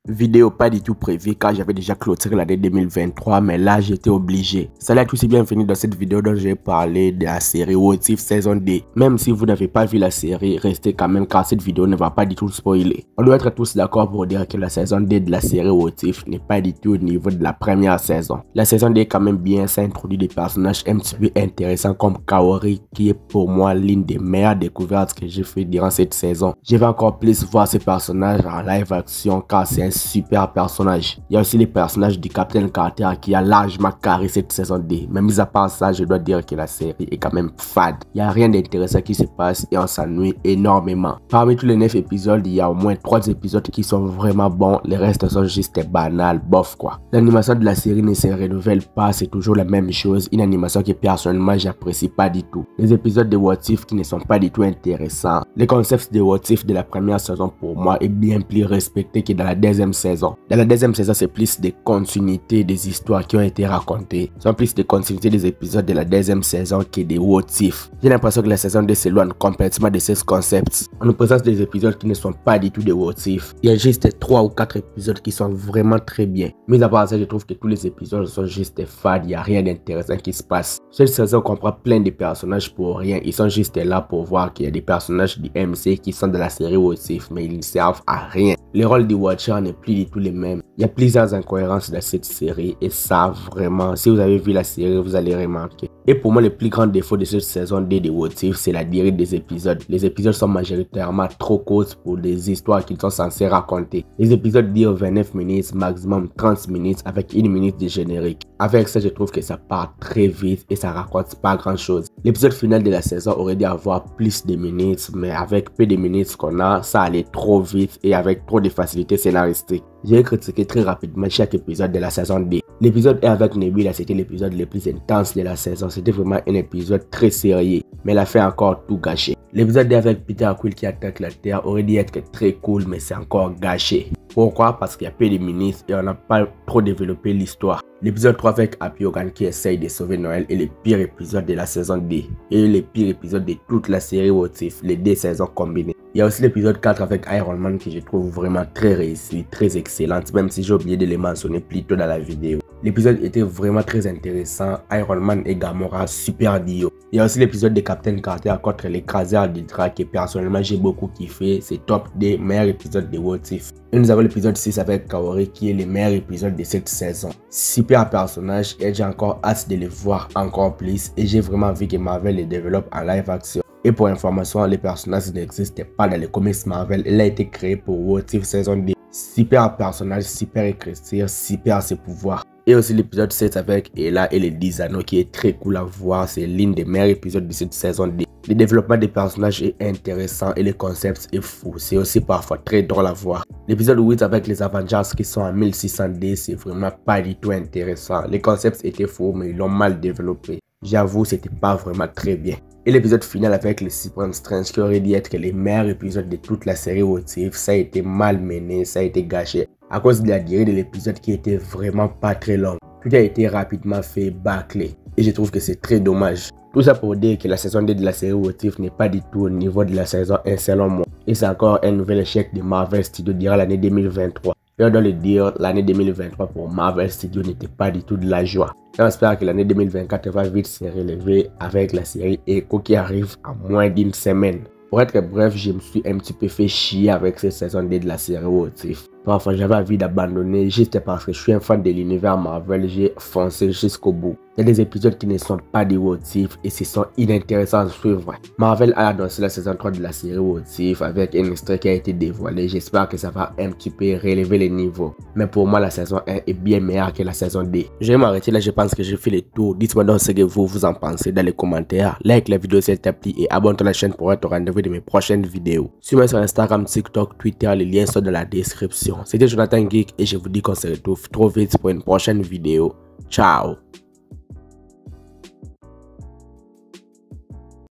Vidéo pas du tout prévue car j'avais déjà clôturé l'année 2023, mais là j'étais obligé. Salut à tous et bienvenue dans cette vidéo dont je vais parler de la série What If saison 2. Même si vous n'avez pas vu la série, restez quand même car cette vidéo ne va pas du tout spoiler. On doit être tous d'accord pour dire que la saison 2 de la série What If n'est pas du tout au niveau de la première saison. La saison 2 est quand même bien, ça introduit des personnages un petit peu intéressants comme Kaori qui est pour moi l'une des meilleures découvertes que j'ai fait durant cette saison. Je vais encore plus voir ces personnages en live action car c'est un super personnage. Il y a aussi les personnages du Captain Carter qui a largement carré cette saison 2. Mais mis à part ça, je dois dire que la série est quand même fade. Il n'y a rien d'intéressant qui se passe et on s'ennuie énormément. Parmi tous les 9 épisodes, il y a au moins 3 épisodes qui sont vraiment bons. Les restes sont juste banals, bof quoi. L'animation de la série ne se renouvelle pas, c'est toujours la même chose. Une animation que personnellement j'apprécie pas du tout. Les épisodes de What If qui ne sont pas du tout intéressants. Les concepts de What If de la première saison pour moi est bien plus respecté que dans la deuxième saison. Dans la deuxième saison, c'est plus des continuités des histoires qui ont été racontées. Ce sont plus des continuités des épisodes de la deuxième saison que des What If. J'ai l'impression que la saison 2 s'éloigne complètement de ces concepts. On nous présente des épisodes qui ne sont pas du tout des What If. Il y a juste 3 ou 4 épisodes qui sont vraiment très bien. Mais à part ça, je trouve que tous les épisodes sont juste fades. Il n'y a rien d'intéressant qui se passe. Cette saison comprend plein de personnages pour rien. Ils sont juste là pour voir qu'il y a des personnages du MC qui sont de la série What If, mais ils ne servent à rien. Le rôle du Watcher n'est plus du tout les mêmes. Il y a plusieurs incohérences dans cette série et ça vraiment, si vous avez vu la série, vous allez remarquer. Et pour moi, le plus grand défaut de cette saison 2 de What If, c'est la durée des épisodes. Les épisodes sont majoritairement trop courts pour des histoires qu'ils sont censés raconter. Les épisodes durent 29 minutes, maximum 30 minutes avec 1 minute de générique. Avec ça, je trouve que ça part très vite et ça raconte pas grand chose. L'épisode final de la saison aurait dû avoir plus de minutes, mais avec peu de minutes qu'on a, ça allait trop vite et avec trop de facilité scénaristique. J'ai critiqué très rapidement chaque épisode de la saison 2. L'épisode 1 avec Nebula, c'était l'épisode le plus intense de la saison. C'était vraiment un épisode très sérieux, mais elle a fait encore tout gâcher. L'épisode 2 avec Peter Quill qui attaque la Terre aurait dû être très cool, mais c'est encore gâché. Pourquoi? Parce qu'il y a peu de minutes et on n'a pas trop développé l'histoire. L'épisode 3 avec Happy Hogan qui essaye de sauver Noël est le pire épisode de la saison 2 et le pire épisode de toute la série What If, les 2 saisons combinées. Il y a aussi l'épisode 4 avec Iron Man que je trouve vraiment très réussi, très excellente, même si j'ai oublié de les mentionner plus tôt dans la vidéo. L'épisode était vraiment très intéressant, Iron Man et Gamora, super duo. Il y a aussi l'épisode de Captain Carter contre l'écraseur d'Hydra que personnellement j'ai beaucoup kiffé, c'est top des meilleurs épisodes de What If. Et nous avons l'épisode 6 avec Kaori qui est le meilleur épisode de cette saison. Super personnage et j'ai encore hâte de le voir encore plus et j'ai vraiment envie que Marvel les développe en live action. Et pour information, les personnages n'existaient pas dans les comics Marvel, il a été créé pour What If saison 2. Super personnage, super écriture, super ses pouvoirs. Et aussi l'épisode 7 avec Ella et les 10 anneaux qui est très cool à voir, c'est l'un des meilleurs épisodes de cette saison 2. Le développement des personnages est intéressant et le concept est fou, c'est aussi parfois très drôle à voir. L'épisode 8 avec les Avengers qui sont en 1600D, c'est vraiment pas du tout intéressant. Les concepts étaient faux mais ils l'ont mal développé. J'avoue, c'était pas vraiment très bien. Et l'épisode final avec le Supreme Strange qui aurait dû être le meilleur épisode de toute la série What If, ça a été mal mené, ça a été gâché à cause de la durée de l'épisode qui était vraiment pas très longue. Tout a été rapidement fait bâclé et je trouve que c'est très dommage. Tout ça pour dire que la saison 2 de la série What If n'est pas du tout au niveau de la saison 1 selon moi. Et c'est encore un nouvel échec de Marvel Studios durant l'année 2023. Et on doit le dire, l'année 2023 pour Marvel Studios n'était pas du tout de la joie. On espère que l'année 2024 va vite se relever avec la série Echo qui arrive en moins d'une semaine. Pour être bref, je me suis un petit peu fait chier avec cette saison 2 de la série What If. Parfois j'avais envie d'abandonner juste parce que je suis un fan de l'univers Marvel, j'ai foncé jusqu'au bout. Il y a des épisodes qui ne sont pas des What If et ce sont inintéressants à suivre. Marvel a annoncé la saison 3 de la série What If avec un extrait qui a été dévoilé. J'espère que ça va un petit peu relever les niveaux. Mais pour moi, la saison 1 est bien meilleure que la saison 2. Je vais m'arrêter là, je pense que j'ai fait le tour. Dites-moi donc ce que vous en pensez dans les commentaires. Like la vidéo si elle t'a plu et abonne-toi à la chaîne pour être au rendez-vous de mes prochaines vidéos. Suis-moi sur Instagram, TikTok, Twitter, les liens sont dans la description. C'était Jonathan Geek et je vous dis qu'on se retrouve trop vite pour une prochaine vidéo. Ciao!